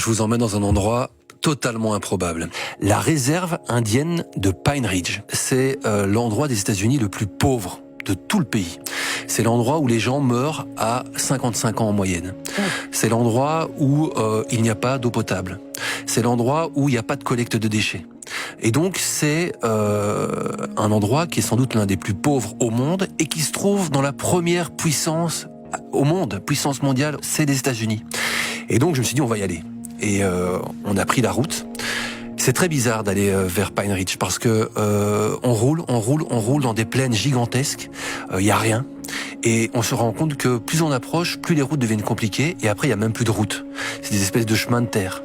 je vous emmène dans un endroit totalement improbable. La réserve indienne de Pine Ridge. C'est l'endroit des États-Unis le plus pauvre de tout le pays. C'est l'endroit où les gens meurent à 55 ans en moyenne. C'est l'endroit où il n'y a pas d'eau potable. C'est l'endroit où il n'y a pas de collecte de déchets. Et donc c'est un endroit qui est sans doute l'un des plus pauvres au monde et qui se trouve dans la première puissance au monde, puissance mondiale, c'est les États-Unis. Et donc je me suis dit on va y aller. Et on a pris la route. C'est très bizarre d'aller vers Pine Ridge parce que on roule dans des plaines gigantesques. Il y a rien. Et on se rend compte que plus on approche, plus les routes deviennent compliquées. Et après, il y a même plus de routes. C'est des espèces de chemins de terre.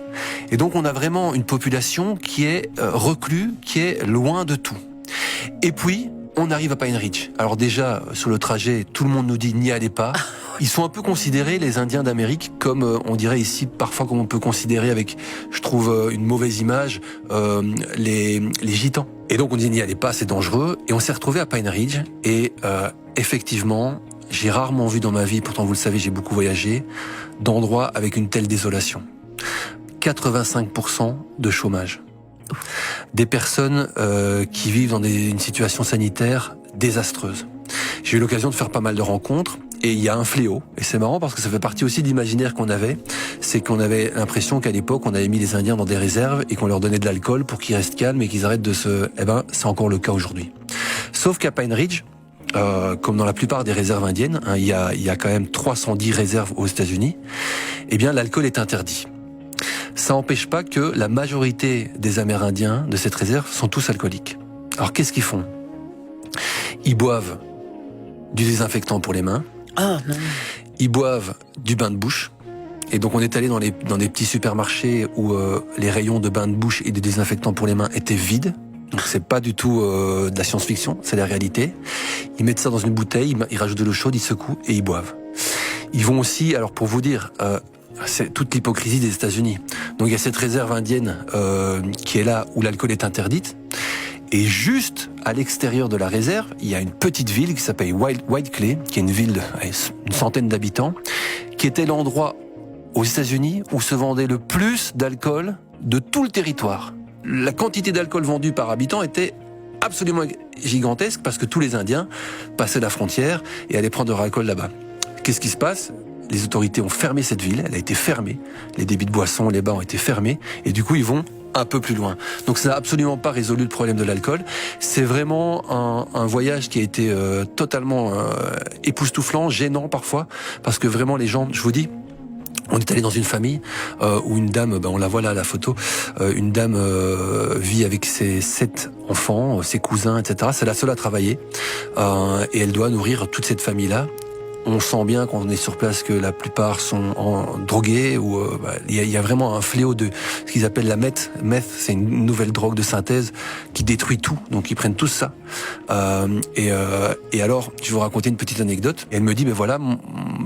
Et donc, on a vraiment une population qui est reclue, qui est loin de tout. Et puis, on arrive à Pine Ridge. Alors déjà, sur le trajet, tout le monde nous dit n'y allez pas. Ils sont un peu considérés, les Indiens d'Amérique, comme on dirait ici, parfois comme on peut considérer avec, je trouve, une mauvaise image, les Gitans. Et donc on dit n'y allez pas, c'est dangereux. Et on s'est retrouvé à Pine Ridge. Et effectivement, j'ai rarement vu dans ma vie, pourtant vous le savez, j'ai beaucoup voyagé, d'endroits avec une telle désolation. 85% de chômage. Des personnes qui vivent dans une situation sanitaire désastreuse. J'ai eu l'occasion de faire pas mal de rencontres et il y a un fléau. Et c'est marrant parce que ça fait partie aussi de l'imaginaire qu'on avait. C'est qu'on avait l'impression qu'à l'époque, on avait mis les Indiens dans des réserves et qu'on leur donnait de l'alcool pour qu'ils restent calmes et qu'ils arrêtent de se... Eh ben, c'est encore le cas aujourd'hui. Sauf qu'à Pine Ridge, comme dans la plupart des réserves indiennes, hein, il y a quand même 310 réserves aux États-Unis, eh bien, l'alcool est interdit. Ça n'empêche pas que la majorité des Amérindiens de cette réserve sont tous alcooliques. Alors qu'est-ce qu'ils font ? Ils boivent du désinfectant pour les mains. Ah, non. Ils boivent du bain de bouche. Et donc on est allé dans des petits supermarchés où les rayons de bain de bouche et de désinfectant pour les mains étaient vides. Donc c'est pas du tout de la science-fiction, c'est la réalité. Ils mettent ça dans une bouteille, ils rajoutent de l'eau chaude, ils secouent et ils boivent. Ils vont aussi, alors pour vous dire, c'est toute l'hypocrisie des États-Unis. Donc il y a cette réserve indienne qui est là où l'alcool est interdite. Et juste à l'extérieur de la réserve, il y a une petite ville qui s'appelle White Clay, qui est une ville d'une centaine d'habitants, qui était l'endroit aux États-Unis où se vendait le plus d'alcool de tout le territoire. La quantité d'alcool vendue par habitant était absolument gigantesque parce que tous les Indiens passaient la frontière et allaient prendre leur alcool là-bas. Qu'est-ce qui se passe ? Les autorités ont fermé cette ville, elle a été fermée. Les débits de boissons, les bars ont été fermés et du coup ils vont un peu plus loin. Donc ça n'a absolument pas résolu le problème de l'alcool. C'est vraiment un voyage qui a été totalement époustouflant, gênant parfois, parce que vraiment les gens, je vous dis, on est allé dans une famille où une dame, on la voit là à la photo, une dame vit avec ses 7 enfants, ses cousins, etc. C'est la seule à travailler et elle doit nourrir toute cette famille-là. On sent bien quand on est sur place que la plupart sont drogués ou il y a vraiment un fléau de ce qu'ils appellent la meth. Meth, c'est une nouvelle drogue de synthèse qui détruit tout. Donc ils prennent tous ça. Et alors, je vais vous raconter une petite anecdote. Et elle me dit, mais voilà,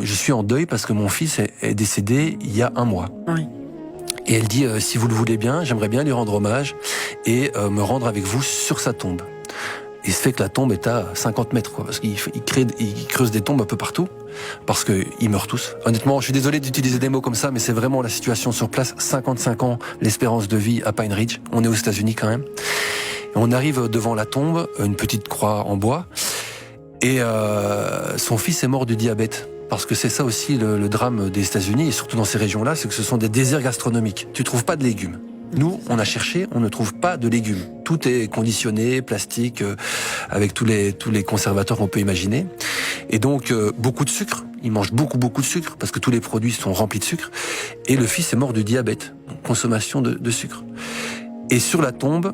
je suis en deuil parce que mon fils est décédé il y a 1 mois. Oui. Et elle dit, si vous le voulez bien, j'aimerais bien lui rendre hommage et me rendre avec vous sur sa tombe. Il se fait que la tombe est à 50 mètres, quoi, parce qu'il creuse des tombes un peu partout, parce qu'ils meurent tous. Honnêtement, je suis désolé d'utiliser des mots comme ça, mais c'est vraiment la situation sur place. 55 ans, l'espérance de vie à Pine Ridge. On est aux États-Unis quand même. Et on arrive devant la tombe, une petite croix en bois, et son fils est mort du diabète. Parce que c'est ça aussi le drame des États-Unis, et surtout dans ces régions-là, c'est que ce sont des déserts gastronomiques. Tu trouves pas de légumes. Nous, on a cherché, on ne trouve pas de légumes. Tout est conditionné, plastique, avec tous les conservateurs qu'on peut imaginer. Et donc, beaucoup de sucre. Ils mangent beaucoup de sucre, parce que tous les produits sont remplis de sucre. Et le fils est mort du diabète, donc consommation de sucre. Et sur la tombe,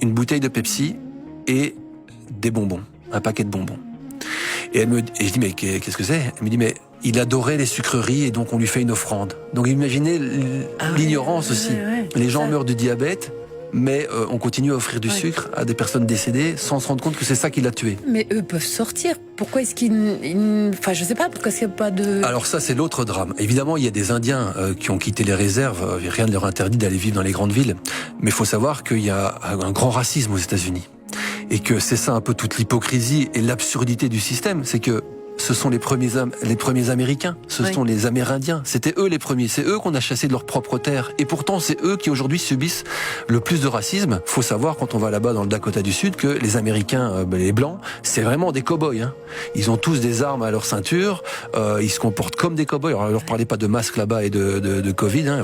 une bouteille de Pepsi et des bonbons, un paquet de bonbons. Et je dis, mais qu'est-ce que c'est ? Elle me dit, mais il adorait les sucreries et donc on lui fait une offrande. Donc imaginez l'ignorance aussi. Ouais, les gens meurent du diabète, mais on continue à offrir du sucre à des personnes décédées sans se rendre compte que c'est ça qui l'a tué. Mais eux peuvent sortir. Pourquoi est-ce qu'ils... Enfin, je sais pas, pourquoi est-ce qu'il n'y a pas de... Alors ça, c'est l'autre drame. Évidemment, il y a des Indiens qui ont quitté les réserves. Rien ne leur interdit d'aller vivre dans les grandes villes. Mais il faut savoir qu'il y a un grand racisme aux États-Unis. Et que c'est ça un peu toute l'hypocrisie et l'absurdité du système. C'est que ce sont les premiers Américains, ce sont les Amérindiens. C'était eux les premiers, c'est eux qu'on a chassés de leur propre terre. Et pourtant, c'est eux qui aujourd'hui subissent le plus de racisme. Faut savoir, quand on va là-bas dans le Dakota du Sud, que les Américains, les Blancs, c'est vraiment des cow-boys. Hein. Ils ont tous des armes à leur ceinture, ils se comportent comme des cow-boys. Alors, leur parlez pas de masques là-bas et de Covid. Hein.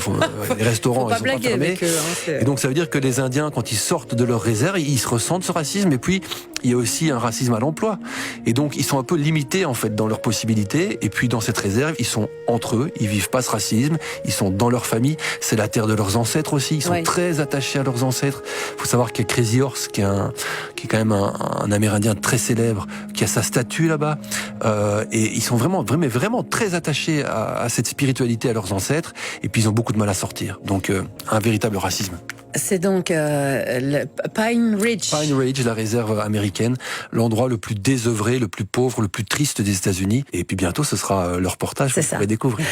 Les restaurants, ils sont pas fermés. Avec eux, hein, et donc, ça veut dire que les Indiens, quand ils sortent de leur réserve, ils se ressentent ce racisme. Et puis, il y a aussi un racisme à l'emploi. Et donc, ils sont un peu limités, en fait, dans leurs possibilités. Et puis, dans cette réserve, ils sont entre eux. Ils vivent pas ce racisme. Ils sont dans leur famille. C'est la terre de leurs ancêtres aussi. Ils sont très attachés à leurs ancêtres. Faut savoir qu'il y a Crazy Horse, qui est quand même un Amérindien très célèbre, qui a sa statue là-bas. Et ils sont vraiment très attachés à cette spiritualité, à leurs ancêtres. Et puis, ils ont beaucoup de mal à sortir. Donc, un véritable racisme. C'est donc le Pine Ridge. Pine Ridge, la réserve américaine, l'endroit le plus désœuvré, le plus pauvre, le plus triste des États-Unis. Et puis bientôt, ce sera leur reportage, vous pourrez découvrir.